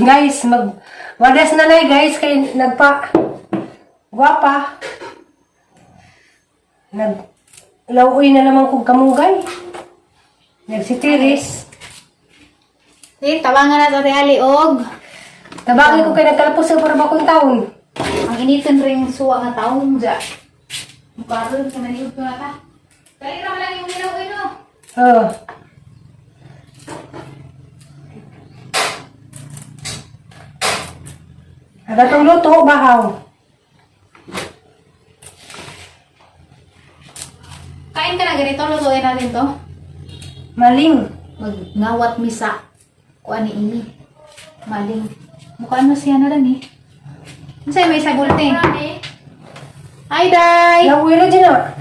Guys, wadas na guys, kay gwapa. Lauoy na naman kong kamugay. Nagsitiris. Tabangan na sa aliog. Tabangin ko kay nagkalapos sa para bakong taon. Ang initin rin suwa nga taong dya. Mukaroon sa maniog ko na ta. Kaya naman lang yung ilaw no? Oo. Ada tong luto, bahaw. Kain ka na ganito, lutuin natin to. Maling. Magnawat misa. Kuan ni ini. Maling. Mukha ano siya na lang eh. Masaya may sagulte. Hi, Day! Lauoy na dyan ah.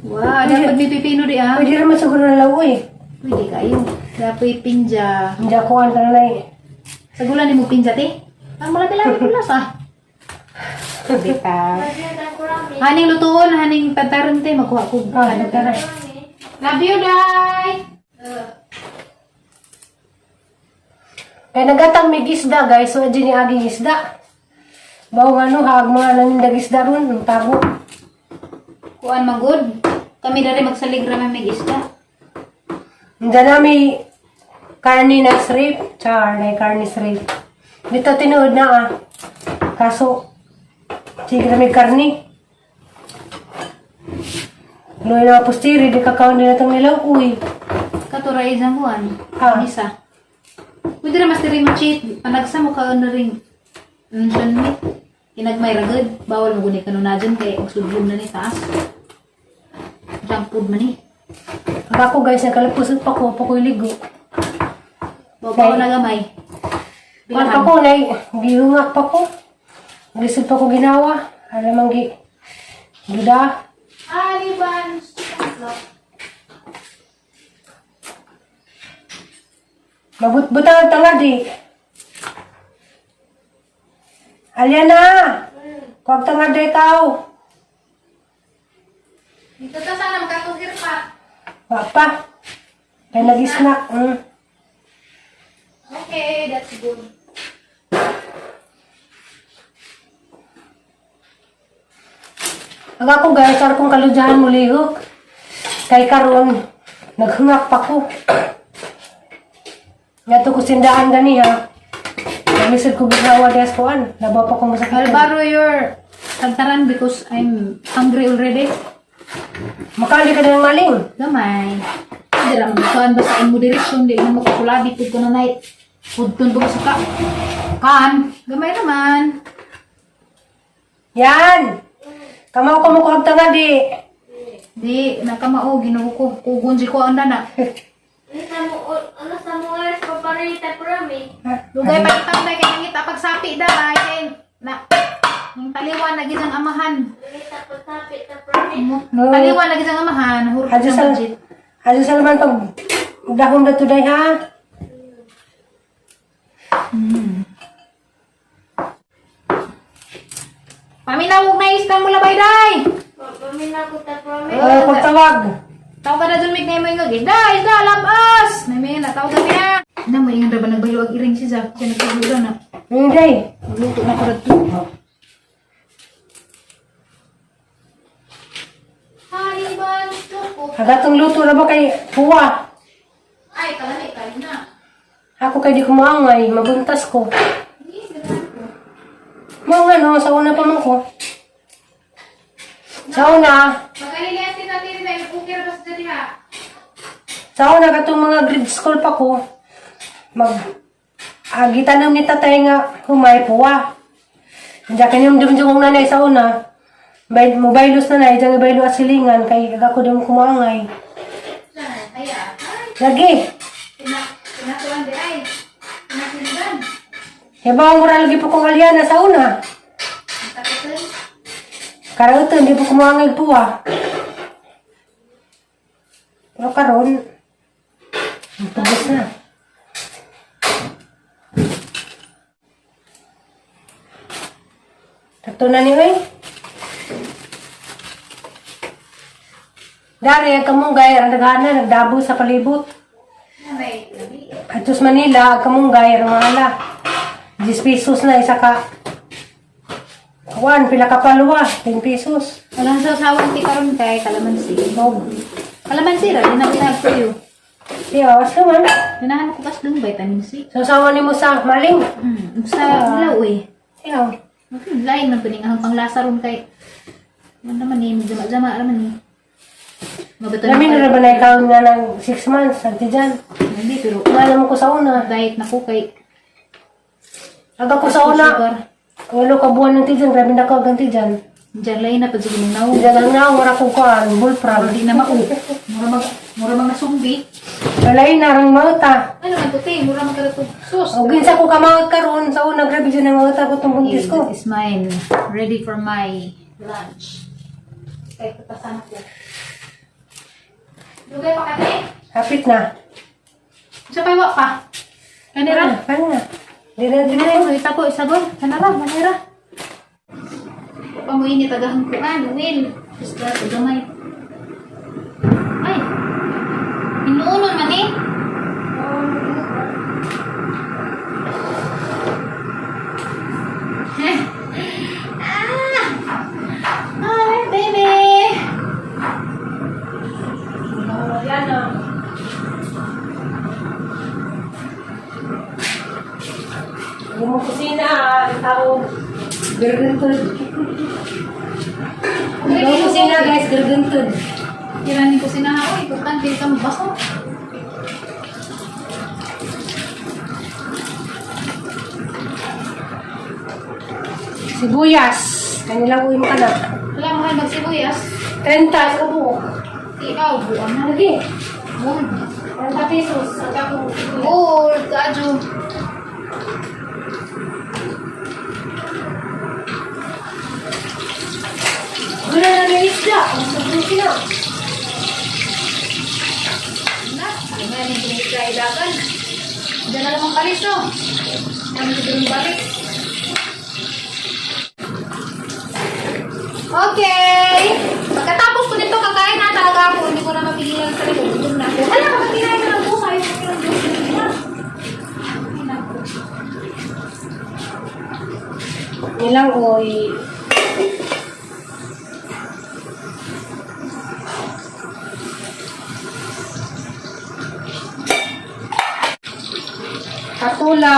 Wow, dapat may pipino di ah. Pwede naman siguro na lauoy. Pwede kayo. Dapat pinja. Hindi ako ka na lang. Sagulan ni mo pinja ti. Ang malaki-laki pulas ah. Hindi pa. Haning lutuon, haning pantaron te. Magkuha ko. Ano ka na. Love you, Day! Kaya nagatang may isda guys, so dyan yung aging isda. Bawo nga no, hag mga nanindag isda ron, ang tago. Kuan magod. Kami dari magsaligra may isda. Hindi namin karni na shrimp, char na karni shrimp. Dito tinuod na ah. Kaso, sige na may karni. Luwi na pustiri, di kakaon din natang nilaw, uy. Katuray isang kuan. Ah. Isa. Pwede na mas diri ma-cheat. Panagsa mo kaon na rin. Siya ni. Inagmay ragad. Bawal mo guni kanuna dyan kaya magsudlom na ni taas. Junk food man eh. Pag ako guys, nagkalapusot pa ko ligo. Babaw na gamay. Pag pa ko, gihungak pa ko. Lisod pa ko ginawa. Alam ang guda. Aliban. Mabut-butang tanga di. Alya na! Huwag tanga di ikaw. Dito ta sana makatugir pa. Wapa. Kaya nag-snack. Okay, that's good. Pag ako guys, sar kong kaludyahan mo lihok. Kay karon naghungak pa ko. Ngato ko sindaan gani ha. Namisod ko ginawa des koan. Labaw pa ko masakit. I'll borrow your tagtaran because I'm hungry already. Makali ka ng maling. Gamay. Hindi lang kuan basain mo direksyon di na makakulabi pud ko na night. Pudton ko sa kan. Gamay naman. Yan! Kamaw ko mo tanga di. Di nakamao Ginoo ko. Kugun si ko anda na. Lugay pa itaw na kay ngita pagsapi da kay na yung taliwan na gidang amahan. Taliwan na gidang amahan, hurot Hadyo ng budget. sa naman pag dahon na today ha. Paminawog na isda mo labay day. Pagtawag. Tawag ka na dyan mig na mo yung isda, labas. May natawag ka niya. Na mo yung ba nagbayo ag iring siya. Siya nagpagluto na. Hindi. Magluto na ko dito. Haliban ko. Agatong luto na ba kay Puwa? Ay, kalami na. Ako kay di kumangay, mabuntas ko. Mga ano, sa una pa man ko. Sa una, Magaliliasin natin na yung ukir bas dali ha. sa una katong mga grade school pa ko, gitanong ni tatay nga humay Puwa. Diyan kanyang dumdumong nanay sa una, mobilos na na, diyan ibaylo asilingan, kay ako din kumangay. Kaya, Lagi, pinatuan di ay. Pinatuan. yabaw mo lagi po kong aliana sa una. Takutin. Karang ito, hindi po kumangay Puwa. Pero karon, tubos na. Tato na niyo eh. Dari, ang kamunggay, ang nagana, nagdabo sa palibot. May labi. At sa Manila, ang kamunggay, ang mga ala. 10 pesos na isa ka. Kuan, pila ka paluwa, 10 pesos. Walang sawang ti karon kay kalamansi. Oh. Kalamansi ra, dinabinag ko yun. Tiyawas naman. Ganahan ko kas dong vitamin C. Sasawa ni mo sa maling. Sa ilaw eh. Tiyaw. Lain man pining ang panglasa ron kay. Man naman eh, jama-jama naman eh. Mabato Lamin na naman na ikaw nga ng 6 months, sagti dyan. Hindi, pero Wala mo ko sa una. diet na ko kay Aga ko sa una. sugar. Walo ka buwan ng tijan, grabe na ka ganti dyan. Diyan lain na pa sige mong naw. Diyan lang na, wala ko kuan, bullfrog. Hindi na mao. Mura mga sumbi. Walay na rang mauta. Ano man puti, mura mga karatog. Sus. O ginsa ko kamawat karon sa una, grabe dyan ang mauta ko itong buntis ko. This is mine. Ready for my lunch. Kaya patasan ko. Dugay pa kami? Hapit na. Sa paiwa pa. Kanira? Kanya na. Di na, di Hindi na. na, ita ko, isagon. Kanara, manira. Pamuin ni tagahang kuan, Will. Basta sa gamay. Ay. Inuunon man eh. Hi, baby. Yan na. Hindi mo kusina, tao. Gergentod. Hindi mo kusina, guys, gergentod. Kiranin ko sinahaw, importante ka mabaho. Sibuyas. Kanilang uwi mo ka na. Wala mo kayo magsibuyas. 30 sa buo. Ikaw, buwan na. Lagi. Gold. 30 pesos. Sa ako. Gold, kaadyo. Wala na may isda. Ang sabuti na. Na, ano nga yung pinagkailagan? Diyan na lamang palis, no? Ano yung doon balik? Okay! Pagkatapos ko nito, kakain na talaga ako. Hindi ko na mapigilan sa likod. Gutom na ako. Hala, kapag kinain ko ng buka, yung kailang Diyos. Nilang oy. Katula.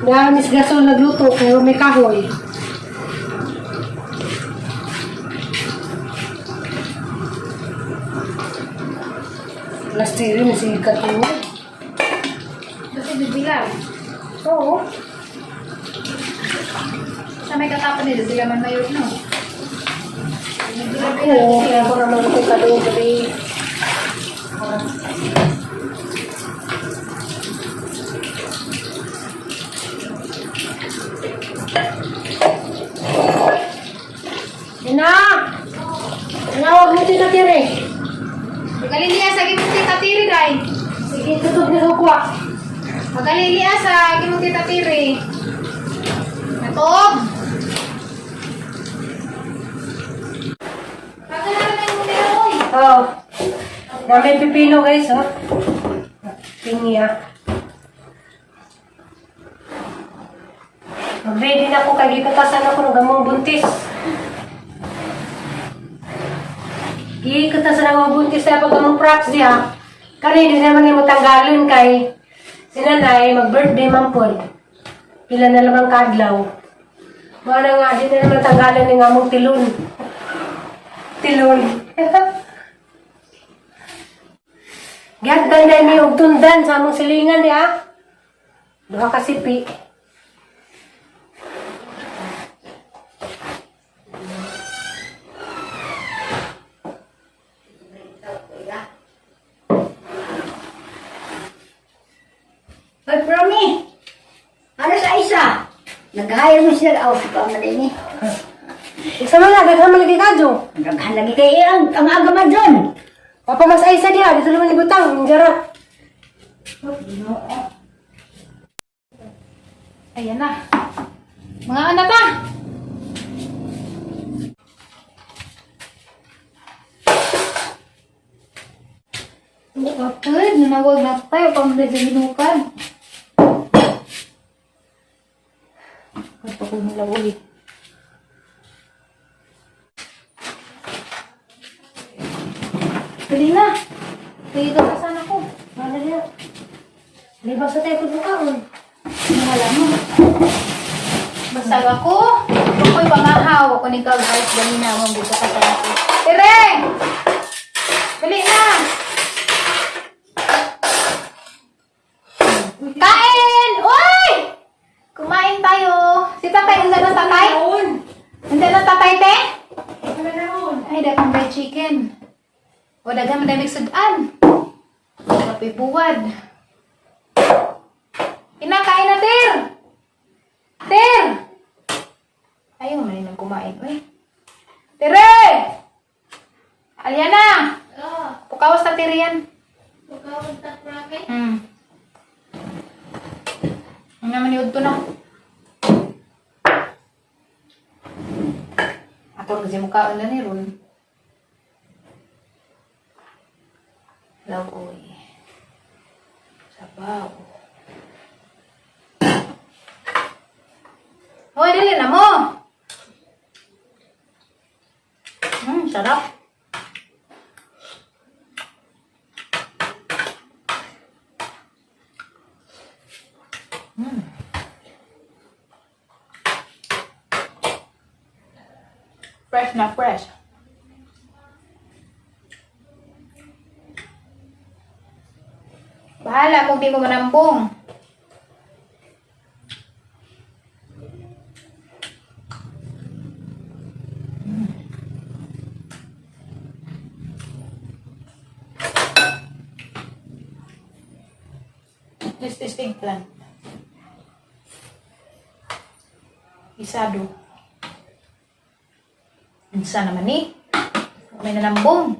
Na Miss Gasol nagluto pero may kahoy. Lastiri na si Katula. Kasi bibilang. Oo. Sa may katapon nila, sila man mayor, no? Oo, kaya ko naman ito kadong gabi. Ina! Tinawag mo tinatiri. Magalilia sa gimunti tatiri, day. Sige, tutog na ko ah. Magalilia sa gimunti tatiri. Natog! Pagkala na yung muna, oy. Oh. Namin pipino guys, oh. Pingi ah. Mag-ready na ako kay gikatasan ako ng gamong buntis. Gikatasan ako ng buntis na pag gamong props diha. Kani di naman yung matanggalon kay sinanay mag-birthday man po. Pila na lamang kadlaw. Mga nga, di na naman tanggalan ng among tilon. Tilon. Giyagdan na ni og tundan sa among silingan niya. Duha ka sipi. Hoy, Promi! Ano sa isa? Nag-hire mo sila. Si Pamalini. Isa man na, daghan man lagi kadyo. Naghan lagi kayo ang kamagama dyan. Papa mas ay isa diha, dito naman ibutang, jara. Ayan na. Mga anak ka! Kapag, nanawag na tayo, pamilya sa ginukan. Ito ko nila ulit. Dali na. Dali ka pa sana ko. Ano niya? Libas sa tayo pagbukaon. Wala mo. Basta ako, ako'y pangahaw. Ako ni guys, dali na ako. Dito ka sa ako. Tere! Dali na! Kain! Uy! Kumain tayo. Si tatay, nandiyan ang tatay? Nandiyan ang tatay, te? Ay, dagang fried chicken. O, dagang madamig sudan. Kape buwad. Kinakain na, Ter! Ter! Ayaw man nang kumain, uy. Tere! Aliana! Pukawas na, Tere yan. Pukawas na, Prake? Ang naman yun to na. Ato kasi mukhaan na ni Ron. Lagoy. Sabaw. Hoy, dali na mo! Sarap. Fresh na fresh. Bahala kung di mo manampong. This is eggplant. Isado. Isa naman eh. May nanambong.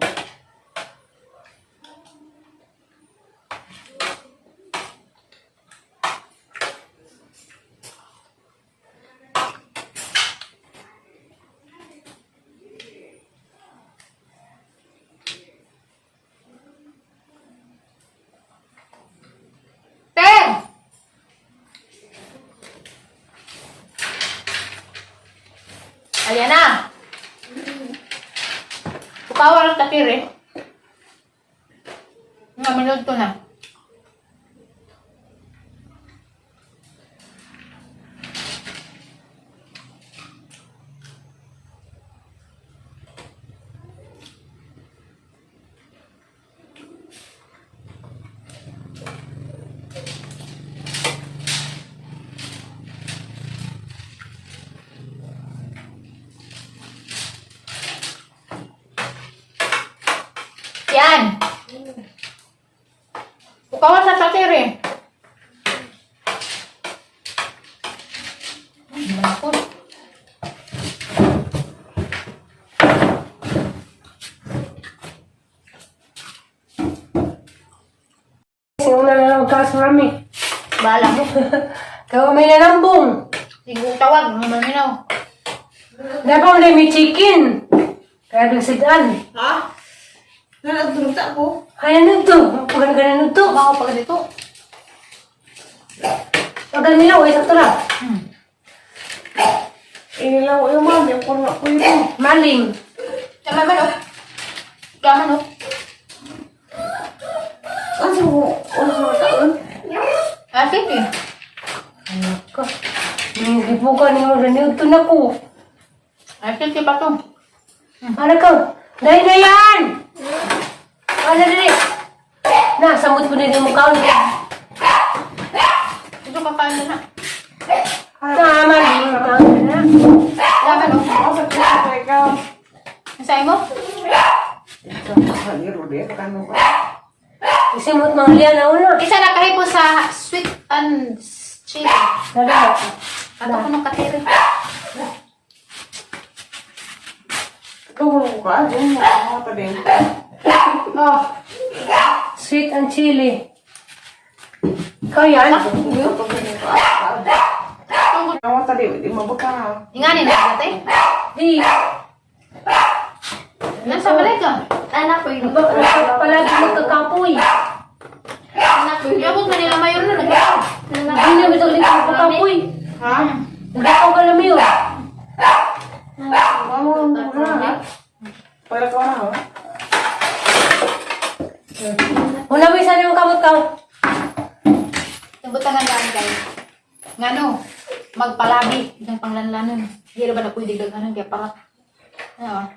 Ayan na. Pukawal ang tatiri. Nga, minod to na. Yan. Bukawan sa tatiri. Malapot. Singuna na lang kaso rami. Bahala mo. Kaya may nanambong. Siguro tawag. Maminaw. Dapat mo na may chicken. Kaya nagsidaan. Ha? Nalagdurog sa ako. Kaya nito. Pagano-gano nito. Baka pag dito. Pagano nila, huwag sakto lang. Inilaw yung mami. Ang kurma ko yun. Maling. Tama man oh. Tama no. Kasi mo, ano sa taon? Asik eh. Ano ka? Hindi po ka niyo ito na ko. Asik si Pato. Ano ka? Dahil na yan! Ano dali? Na, samot ko na yung mukha niya. Ito kakain na. Tama, maling ka na. Tama no. Asa ko sa ikaw? Nasay mo? Hangiro din, kano ka? Isimot mga liyan na una. Isa na kahipo sa sweet and chili. Dali na. Ato ko nung katiri. Tulong ka, dyan mo mga pa din. Oh. Sweet and chili. Ikaw yan? Ang tadi, di mabukang. Inganin na dati. Di. Nasa balik ka. Anak ko yun. Palagi magkakapoy. Anak ko yun. Yabot man nila mayor na nag Hindi na ito ulit magkakapoy. Ha? Nagkakaw ka lang yun. Para ka na, ha? Una mo isa yung kamot ka. Nabutangan lang kayo. Ngano, magpalabi ng panglanlanon. Hindi ba na pwede daghanan kaya para. Ano?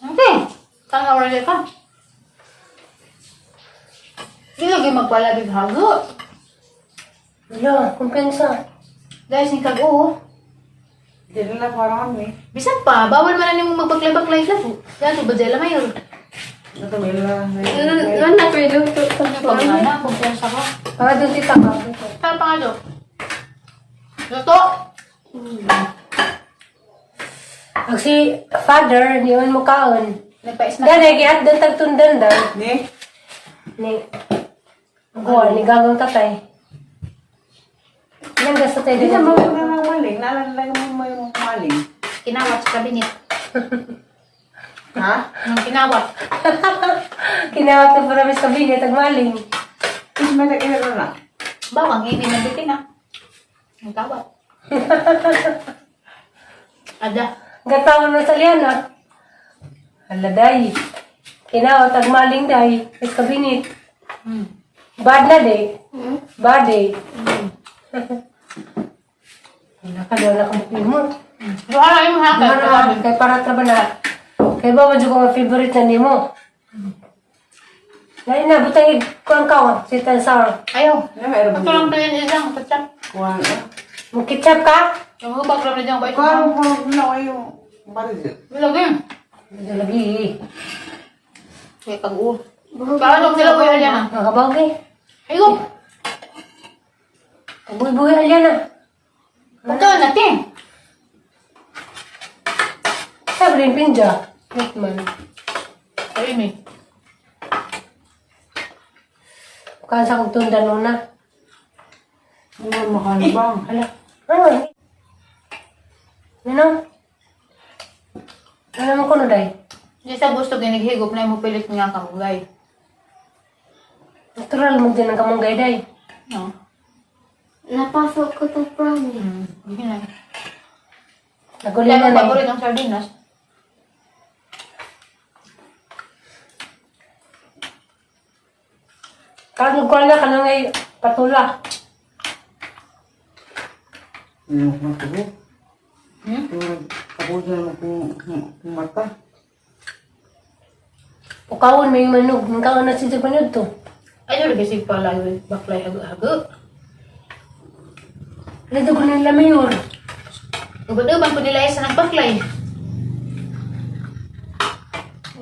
Okay. Kang oral ka. Hindi lagi magpalabi hago. Wala, kumpensa. Guys, ni kag-o. Hindi na parang kami. Bisan pa, bawal man na nimo magpaklay-paklay lang. Yan, ba dyan mayor? Nakamil na. Anak ko yun. Pag-ana, kumpensa ka. Para doon tita ka. Saan pa nga do? Luto? Pag si father, di man mo kaon. Nagpais na. Dali, kaya doon tagtundan daw. Ni? Ni, buwan, ni gagang tatay. Ilang gasto tayo Hindi dito? na mo na maling. Nalalaga mo yung maling. Kinawat sa kabinet. Ha? Nung kinawat. Kinawat na para may sabihin, tagmaling. Is may nag-ihero na. Bawang, hindi na bitin na. Ang kawat. Ada. Gatawan na sa liyan, ah. Hala, day. Kinawat, tagmaling, day. May kabinit. Hmm. Bad na, day. Bad, day. Nakadaw na kabukli mo. Wala yung haka. Para, kay para trabaho na. Kay ba, medyo ko nga favorite na ni mo. Dahil na, butang ko ang kawan. Sita sa Ayaw. Ano meron Ito lang pala yung isang ketchup. Kuhan ka? Mung ketchup ka? Yung hubag lang na dyan ba ito? Kuhan mo na yung baril. Lagyan. Medyo lagi. Kaya kag-u. Paano sila ko yan ah? Nakabawag eh. Ayaw. Buhay-buhay alyan na. Ito natin. Sabi rin pinja. Netman. Ayun eh. Bukan sa kong tundan mo na. Ano makanibang? Hala. Ano eh? Ano? Ano mo ko no, day? Hindi sa gusto ginighigop na mo pilit nga kamugay. Natural mo din ang kamunggay, day. No? Napasok ko to promise. Hindi na. Naguli Kaya na, ang day. paborit ng sardinas. Kagod ko na ka na ngay patula. Ano ko matubo? Hmm? Tapos na kung mata. Pukawon may manog. Nangkaon na siya panood to. Ay, yun kasi pala yung baklay hago-hago. Lito ko nila mayor. Ubad-ubad ko nila isa ng baklay.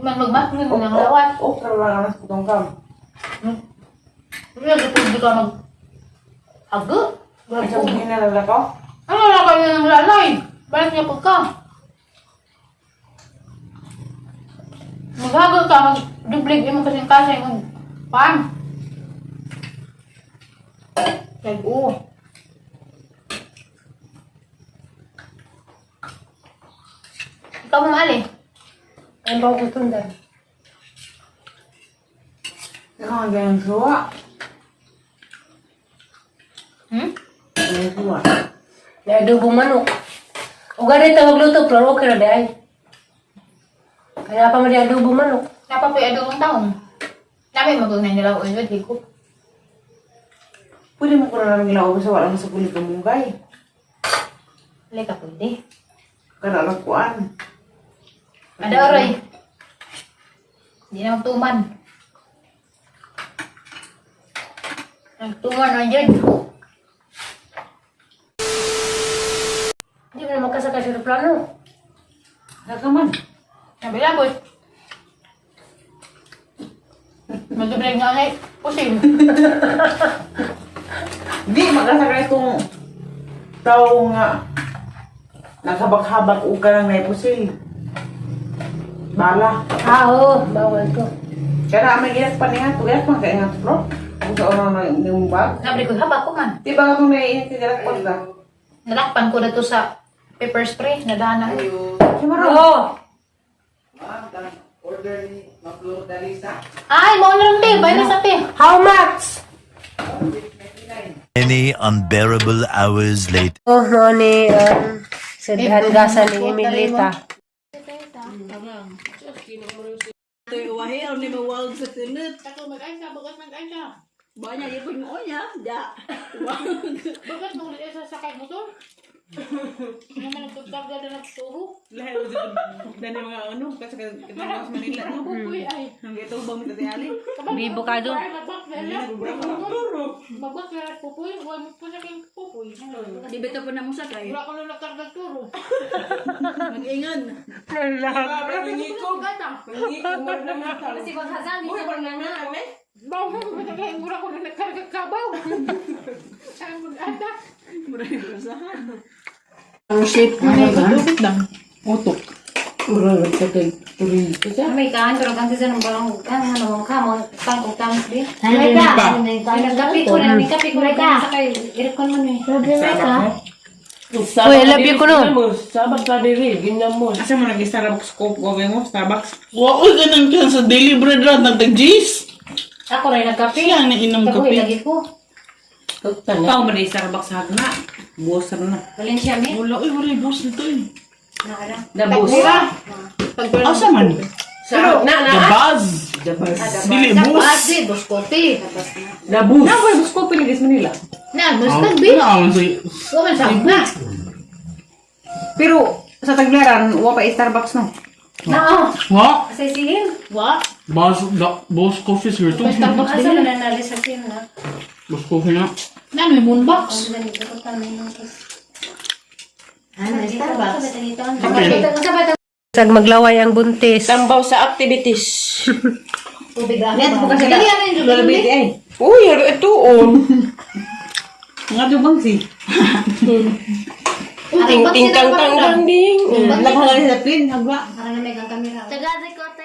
Magmakmin mo ng lawat. Okra lang ang putong kam. Hindi hindi ka mag-hago. Isang hinalala ko? Ano na kayo ng lalay? Balik niya po ka. Maghago ka, mag-dublig mo kasing kasay mo. Pan. Nag-u. Ikaw mo maali. Ang bang kutundan. Ikaw ang ganyan suwa. Hmm? Ganyan suwa. May adobong manok. O ganito magluto, pero okay na day. Kaya pa mo di adobong manok. Napapoy adong taong. Namin mag-ugnay nila ko yun, higop. Pwede mo ko na lang ilaw sa wala sa kulit ng munggay. Halay ka pwede. Kana nagkuan. Ada oray. Hindi na magtuman. Nagtuman na dyan. Hindi mo na magkasakay sa plano. Nakaman. Nabila po. Magdublag nga ngay. Pusin. Di magkasakay itong tao nga naghabak-habak o ka lang na ipusil. Bala. Oo, bawal to. Kaya namin iyak pa niya. Tuyak pa kaya nga bro. Kung sa ono na yung bag. Nabili ko haba ko man. Di ba kung may iyak ka po na? Nalakpan ko na to sa pepper spray. Nadahan na. Ayun. Simaro. Oo. Order ni Maplo Dalisa. Ay, mo lang te. Bay na sa te. How much? Many unbearable hours later. Oh, no ni sedhan gasa ni Emilita. Ako mag-ay ka, bagat mag-ay ka. Banyak dia pun ya, dah. Bagat mo ulit sa sakay motor. Naman nagtutag na nagturo. Lahat dan yung mga ano kasi kita sa Manila no. Uy, ay. Nang ito bang mitati-ali. Bibo ka doon. Babak na pupuy. Huwag mo po sa aking pupuy. Di betul pernah musa kay. Wala ko na nagturo. Mag-ingon. Pangiko. Pangiko mo na mata. Kasi kung hazan, hindi ko na na. Bawa mo ba nagkain mura ko na nagkaragakabaw? Saan mo ata? Ang shape lang. Utok. May kaan, pero ganti sa nang barang kan, ano ka mo, tangkong tangos din. Ay, ka. Nagkapi ko na, may kapi ko na sa kay aircon man eh. Uy, I love you ko no. Sabat ka diri, ginamon. Asa mo nag-Starbucks ko gawin mo? Starbucks? Wow, ganun ka sa daily bread lang, nagtag-G's. Ako rin nagkapi. Siya ang nainom Kapoy kape. lagi ko. Ikaw mo na Starbucks sa na. Buwasan na. Valencia mi. Wala, wala, boss nito eh. Dabos. Asa man? Pero na The Buzz. Dili, boss. Ate, bus kopi. Dabos. Na boy, bus ko pinigis Manila. Na, bus tagbi. Naaman sa... Kuman sa na. Pero sa Tagbilaran, wa pa Starbucks no. Na Wa? Sisihin. Wa. Boss coffee sir to. Starbucks Asa din. na nalis sa sin na. Boss coffee na. Na, may moonbox. Ang ganito ko tanay ng kes. Starbucks. Sag maglaway ang buntis. Tambaw sa activities. Tubig ako. Net bukan Dili sila. yan yung Lalabit ay. Uy, ito on. Nga dubang si. ting ting tang tang ding. Naghangal sa plane, hagwa. Para na may kang kamera. Taga-record